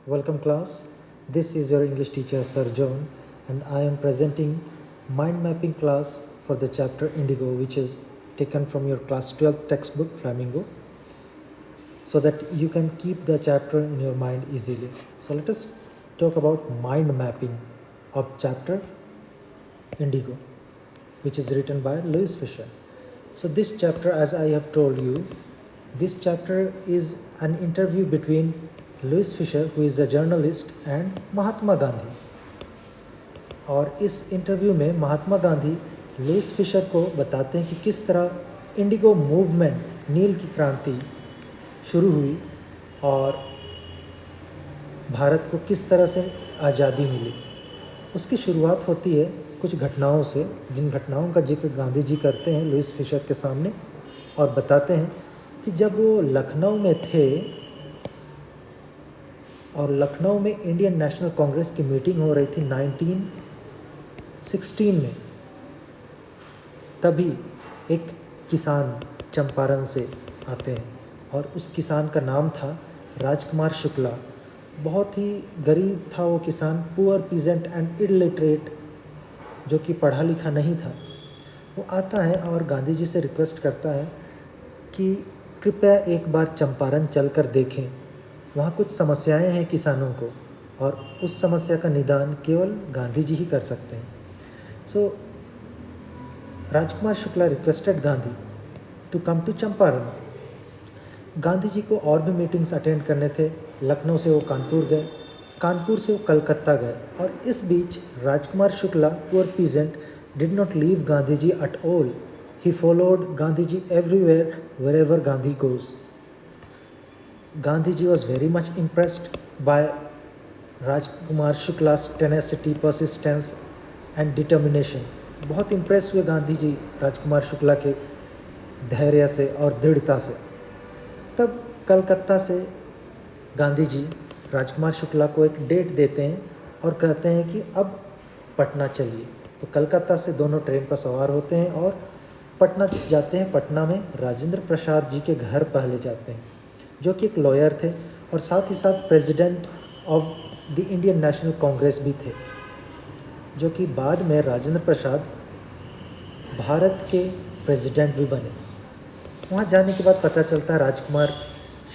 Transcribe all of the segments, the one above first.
Welcome class. This is your English teacher Sir John and I am presenting mind mapping class for the chapter Indigo, which is taken from your class 12 textbook Flamingo, so that you can keep the chapter in your mind easily. So let us talk about mind mapping of chapter Indigo, which is written by Louis Fisher. So this chapter, as I have told you, this chapter is an interview between Louis Fisher, who is a journalist, and Mahatma Gandhi. और इस interview में Mahatma Gandhi Louis Fisher को बताते हैं कि किस तरह Indigo movement, नील की क्रांति शुरू हुई और भारत को किस तरह से आज़ादी मिली. उसकी शुरुआत होती है कुछ घटनाओं से, जिन घटनाओं का जिक्र गांधी जी करते हैं लुइस फिशर के सामने और बताते हैं कि जब वो लखनऊ में थे और लखनऊ में इंडियन नेशनल कांग्रेस की मीटिंग हो रही थी 1916 में, तभी एक किसान चंपारण से आते हैं और उस किसान का नाम था राजकुमार शुक्ला. बहुत ही गरीब था वो किसान, पुअर पीजेंट एंड इलिटरेट, जो कि पढ़ा लिखा नहीं था. वो आता है और गांधी जी से रिक्वेस्ट करता है कि कृपया एक बार चंपारण चलकर देखें, वहाँ कुछ समस्याएं हैं किसानों को और उस समस्या का निदान केवल गांधी जी ही कर सकते हैं. So Rajkumar Shukla requested Gandhi to come to Champaran. Gandhi ji को और भी मीटिंग्स अटेंड करने थे. लखनऊ से वो कानपुर गए, कानपुर से वो कलकत्ता गए और इस बीच Rajkumar Shukla, poor peasant, did not leave Gandhi ji at all. He followed Gandhi ji everywhere, wherever Gandhi goes. Gandhi ji was very much impressed by Rajkumar Shukla's tenacity, persistence and determination. बहुत इम्प्रेस हुए गांधी जी राजकुमार शुक्ला के धैर्य से और दृढ़ता से. तब कलकत्ता से गांधी जी राजकुमार शुक्ला को एक डेट देते हैं और कहते हैं कि अब पटना चलिए. तो कलकत्ता से दोनों ट्रेन पर सवार होते हैं और पटना जाते हैं. पटना में राजेंद्र प्रसाद जी के घर पहले जाते हैं, जो कि एक लॉयर थे और साथ ही साथ president of the Indian national Congress भी थे, जो कि बाद में राजेंद्र प्रसाद भारत के प्रेसिडेंट भी बने. वहाँ जाने के बाद पता चलता है राजकुमार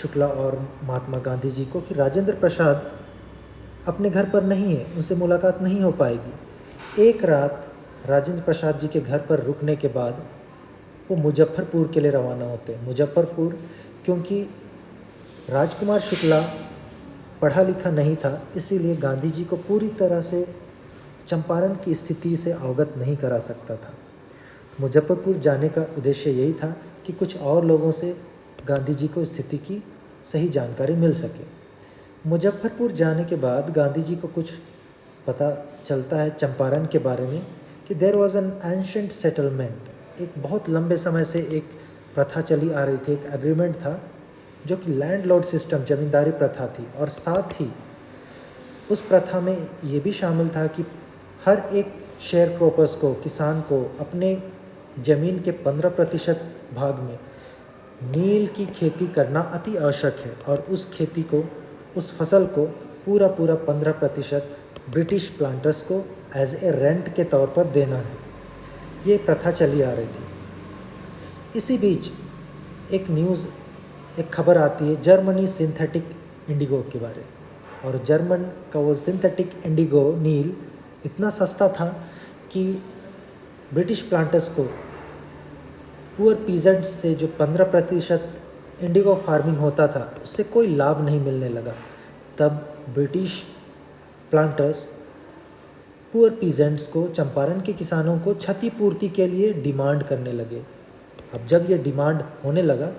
शुक्ला और महात्मा गांधी जी को कि राजेंद्र प्रसाद अपने घर पर नहीं है, उनसे मुलाकात नहीं हो पाएगी. एक रात राजेंद्र प्रसाद जी के घर पर रुकने के बाद वो मुजफ्फरपुर के लिए रवाना होते हैं. मुजफ्फरपुर क्योंकि राजकुमार शुक्ला पढ़ा लिखा नहीं था, इसीलिए गांधी जी को पूरी तरह से चंपारण की स्थिति से अवगत नहीं करा सकता था. मुजफ्फरपुर जाने का उद्देश्य यही था कि कुछ और लोगों से गांधी जी को स्थिति की सही जानकारी मिल सके. मुजफ्फरपुर जाने के बाद गांधी जी को कुछ पता चलता है चंपारण के बारे में कि there was an ancient settlement. एक बहुत लंबे समय से एक प्रथा चली आ रही थी, एक एग्रीमेंट था, जो कि लैंडलॉर्ड सिस्टम, ज़मींदारी प्रथा थी. और साथ ही उस प्रथा में ये भी शामिल था कि हर एक शेयर क्रॉपर्स को, किसान को, अपने ज़मीन के 15% भाग में नील की खेती करना अति आवश्यक है और उस खेती को, उस फसल को पूरा 15% ब्रिटिश प्लांटर्स को एज ए रेंट के तौर पर देना है. ये प्रथा चली आ रही थी. इसी बीच एक खबर आती है जर्मनी सिंथेटिक इंडिगो के बारे. और जर्मन का वो सिंथेटिक इंडिगो नील इतना सस्ता था कि ब्रिटिश प्लांटर्स को, पुअर पीजेंट्स से जो 15% इंडिगो फार्मिंग होता था, उससे कोई लाभ नहीं मिलने लगा. तब ब्रिटिश प्लांटर्स पुअर पीजेंट्स को, चंपारण के किसानों को क्षतिपूर्ति के लिए डिमांड करने लगे. अब जब ये डिमांड होने लगा,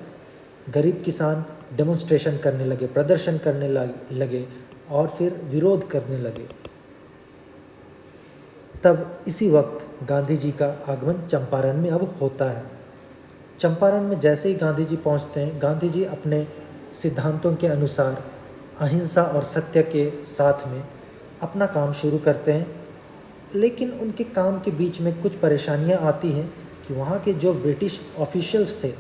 गरीब किसान डेमोन्स्ट्रेशन करने लगे, प्रदर्शन करने लगे और फिर विरोध करने लगे. तब इसी वक्त गांधी जी का आगमन चंपारण में अब होता है. चंपारण में जैसे ही गांधी जी पहुंचते हैं, गांधी जी अपने सिद्धांतों के अनुसार अहिंसा और सत्य के साथ में अपना काम शुरू करते हैं. लेकिन उनके काम के बीच में कुछ परेशानियां आती हैं कि वहाँ के जो ब्रिटिश ऑफिशियल्स थे,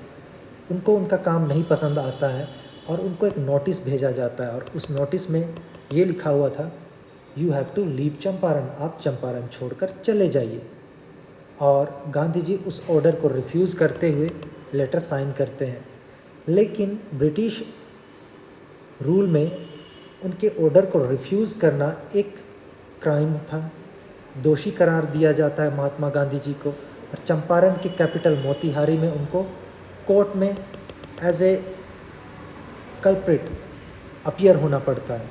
उनको उनका काम नहीं पसंद आता है और उनको एक नोटिस भेजा जाता है. और उस नोटिस में ये लिखा हुआ था, you have to leave Champaran, आप चंपारण छोड़कर चले जाइए। और गांधी जी उस ऑर्डर को रिफ्यूज़ करते हुए लेटर साइन करते हैं। लेकिन ब्रिटिश रूल में उनके ऑर्डर को रिफ्यूज़ करना एक क्राइम था, दोषी करार दिया जाता है महात्मा गांधी जी को। और चंपारण के कैपिटल मोतीहारी में उनको कोर्ट में एज ए कल्प्रिट अपीयर होना पड़ता है।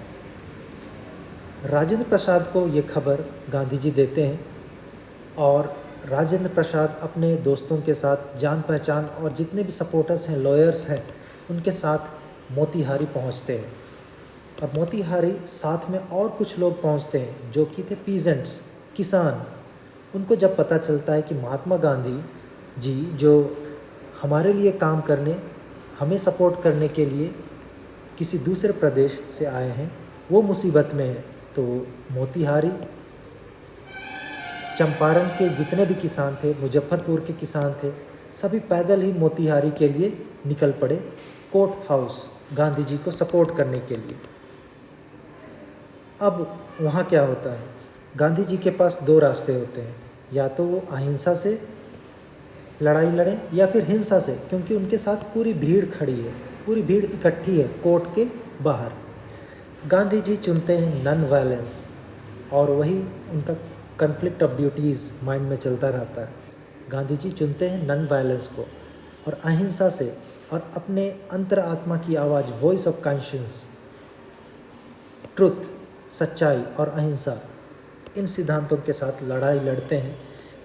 राजेंद्र प्रसाद को ये खबर गांधी जी देते हैं और राजेंद्र प्रसाद अपने दोस्तों के साथ, जान पहचान और जितने भी सपोर्टर्स हैं, लॉयर्स हैं, उनके साथ मोतीहारी पहुंचते हैं। और मोतीहारी साथ में और कुछ लोग पहुंचते हैं जो कि थे पीजेंट्स, किसान। उनको जब पता चलता है कि महात्मा गांधी जी जो हमारे लिए काम करने, हमें सपोर्ट करने के लिए किसी दूसरे प्रदेश से आए हैं, वो मुसीबत में है, तो मोतीहारी, चंपारण के जितने भी किसान थे, मुजफ्फरपुर के किसान थे, सभी पैदल ही मोतीहारी के लिए निकल पड़े कोर्ट हाउस गांधी जी को सपोर्ट करने के लिए। अब वहाँ क्या होता है, गांधी जी के पास दो रास्ते होते हैं, या तो वो अहिंसा से लड़ाई लड़ें या फिर हिंसा से, क्योंकि उनके साथ पूरी भीड़ खड़ी है, पूरी भीड़ इकट्ठी है कोर्ट के बाहर। गांधी जी चुनते हैं नॉन वायलेंस, और वही उनका कन्फ्लिक्ट ऑफ ड्यूटीज़ माइंड में चलता रहता है। गांधी जी चुनते हैं नॉन वायलेंस को और अहिंसा से, और अपने अंतरात्मा की आवाज़, वॉइस ऑफ कॉन्शियंस, ट्रुथ, सच्चाई और अहिंसा, इन सिद्धांतों के साथ लड़ाई लड़ते हैं,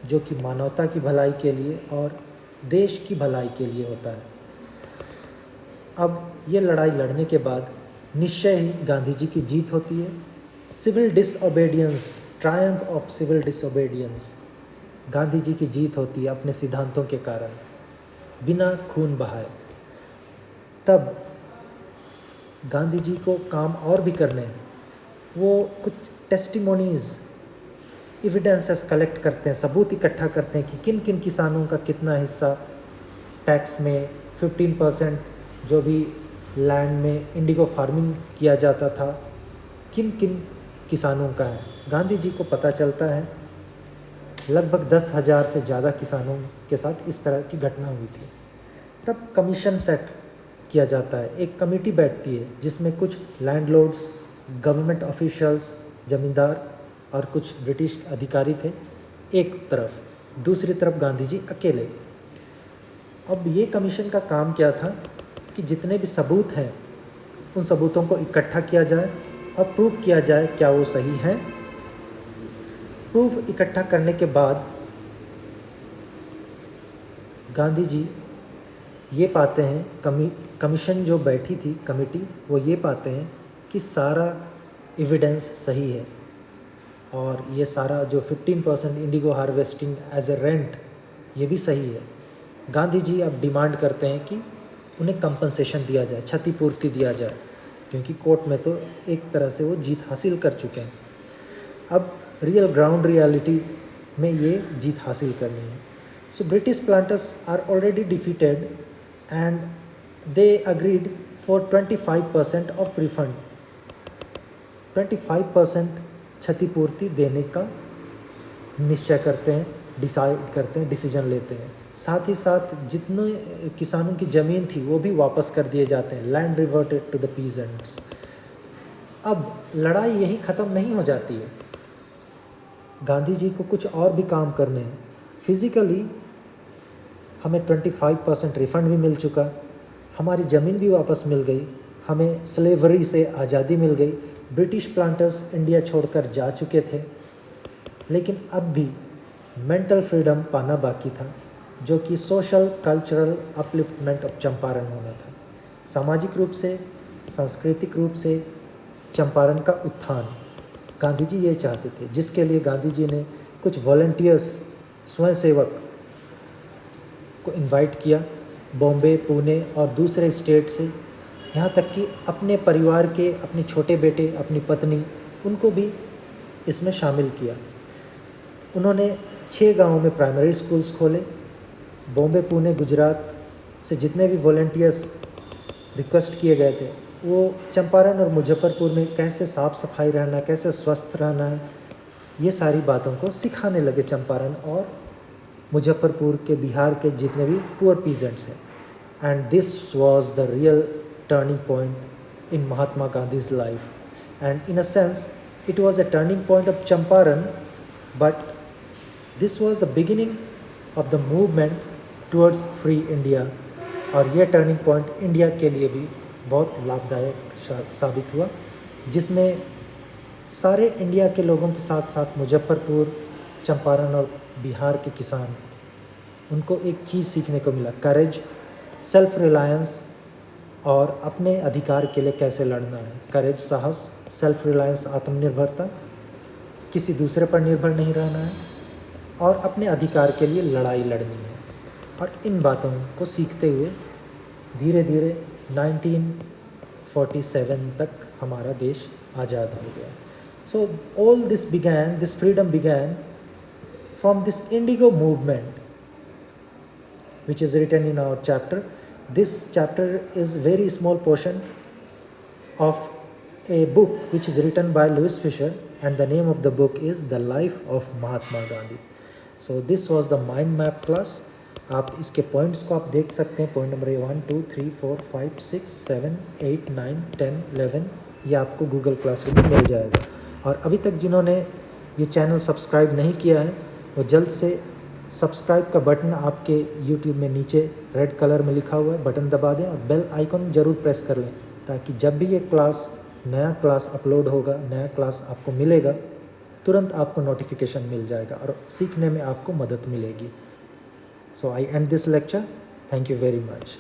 जो कि मानवता की भलाई के लिए और देश की भलाई के लिए होता है। अब ये लड़ाई लड़ने के बाद निश्चय ही गांधी जी की जीत होती है। Civil disobedience, triumph of civil disobedience, Gandhi ji की जीत होती है अपने सिद्धांतों के कारण, बिना खून बहाए। तब गांधी जी को काम और भी करने हैं। वो कुछ टेस्टिमोनीज़, एविडेंसेस कलेक्ट करते हैं, सबूत इकट्ठा करते हैं कि किन किन किसानों का कितना हिस्सा टैक्स में, 15% जो भी लैंड में इंडिगो फार्मिंग किया जाता था, किन किन किसानों का है। गांधी जी को पता चलता है लगभग 10,000 से ज़्यादा किसानों के साथ इस तरह की घटना हुई थी। तब कमीशन सेट किया जाता है, एक कमेटी बैठती है जिसमें कुछ लैंडलॉर्ड्स, गवर्नमेंट ऑफिशियल्स, ज़मींदार और कुछ ब्रिटिश अधिकारी थे एक तरफ, दूसरी तरफ गांधी जी अकेले। अब ये कमीशन का काम क्या था कि जितने भी सबूत हैं उन सबूतों को इकट्ठा किया जाए और प्रूव किया जाए क्या वो सही हैं। प्रूफ इकट्ठा करने के बाद गांधी जी ये पाते हैं, कमीशन जो बैठी थी कमेटी, वो ये पाते हैं कि सारा एविडेंस सही है और ये सारा जो 15% indigo harvesting as a rent, ये भी सही है। गांधी जी अब डिमांड करते हैं कि उन्हें कंपनसेशन दिया जाए, क्षतिपूर्ति दिया जाए, क्योंकि कोर्ट में तो एक तरह से वो जीत हासिल कर चुके हैं। अब रियल ग्राउंड रियलिटी में ये जीत हासिल करनी है। So British planters are already defeated and they agreed for 25% of refund, 25% क्षतिपूर्ति देने का निश्चय करते हैं, डिसाइड करते हैं, डिसीजन लेते हैं। साथ ही साथ जितने किसानों की ज़मीन थी वो भी वापस कर दिए जाते हैं, land reverted to the peasants. अब लड़ाई यही ख़त्म नहीं हो जाती है, गांधी जी को कुछ और भी काम करने हैं। फिज़िकली हमें 25% रिफ़ंड भी मिल चुका, हमारी ज़मीन भी वापस मिल गई, हमें स्लेवरी से आज़ादी मिल गई। ब्रिटिश प्लांटर्स इंडिया छोड़कर जा चुके थे, लेकिन अब भी मेंटल फ्रीडम पाना बाकी था, जो कि social cultural upliftment of Champaran होना था। सामाजिक रूप से, सांस्कृतिक रूप से चंपारण का उत्थान गांधी जी ये चाहते थे, जिसके लिए गांधी जी ने कुछ वॉलंटियर्स, स्वयंसेवक को इनवाइट किया, बॉम्बे, पुणे और दूसरे स्टेट से, यहाँ तक कि अपने परिवार के, अपने छोटे बेटे, अपनी पत्नी, उनको भी इसमें शामिल किया। उन्होंने 6 गाँव में प्राइमरी स्कूल्स खोले। बॉम्बे, पुणे, गुजरात से जितने भी वॉलंटियर्स रिक्वेस्ट किए गए थे, वो चंपारण और मुजफ्फरपुर में कैसे साफ़ सफाई रहना, कैसे स्वस्थ रहना है, ये सारी बातों को सिखाने लगे चंपारण और मुजफ्फरपुर के, बिहार के जितने भी पुअर पीजेंट्स हैं. And this was the real turning point in Mahatma Gandhi's life. And in a sense it was a turning point of Champaran, but this was the beginning of the movement towards free India. और यह turning point India के लिए भी बहुत लाभदायक साबित हुआ, जिसमें सारे इंडिया के लोगों के साथ साथ मुजफ्फरपुर, चंपारण और बिहार के किसान, उनको एक चीज़ सीखने को मिला, करेज, सेल्फ रिलायंस और अपने अधिकार के लिए कैसे लड़ना है. करेज, साहस, सेल्फ रिलायंस, आत्मनिर्भरता, किसी दूसरे पर निर्भर नहीं रहना है और अपने अधिकार के लिए लड़ाई लड़नी है. और इन बातों को सीखते हुए धीरे धीरे 1947 तक हमारा देश आज़ाद हो गया. So all this began, this freedom began from this Indigo movement which is written in our chapter. This chapter is very small portion of a book which is written by Louis Fisher, and the name of the book is The Life of Mahatma Gandhi. So this was the mind map class. आप इसके points को आप देख सकते हैं. Point number 1 2 3 4 5 6 7 8 9 10 11, ये आपको Google classroom में मिल जाएगा. और अभी तक जिन्होंने ये चैनल सब्सक्राइब नहीं किया है, वो जल्द से सब्सक्राइब का बटन आपके YouTube में नीचे रेड कलर में लिखा हुआ है, बटन दबा दें और बेल आइकन ज़रूर प्रेस कर लें, ताकि जब भी ये नया क्लास अपलोड होगा, नया क्लास आपको मिलेगा, तुरंत आपको नोटिफिकेशन मिल जाएगा और सीखने में आपको मदद मिलेगी. So I end this lecture. Thank you very much.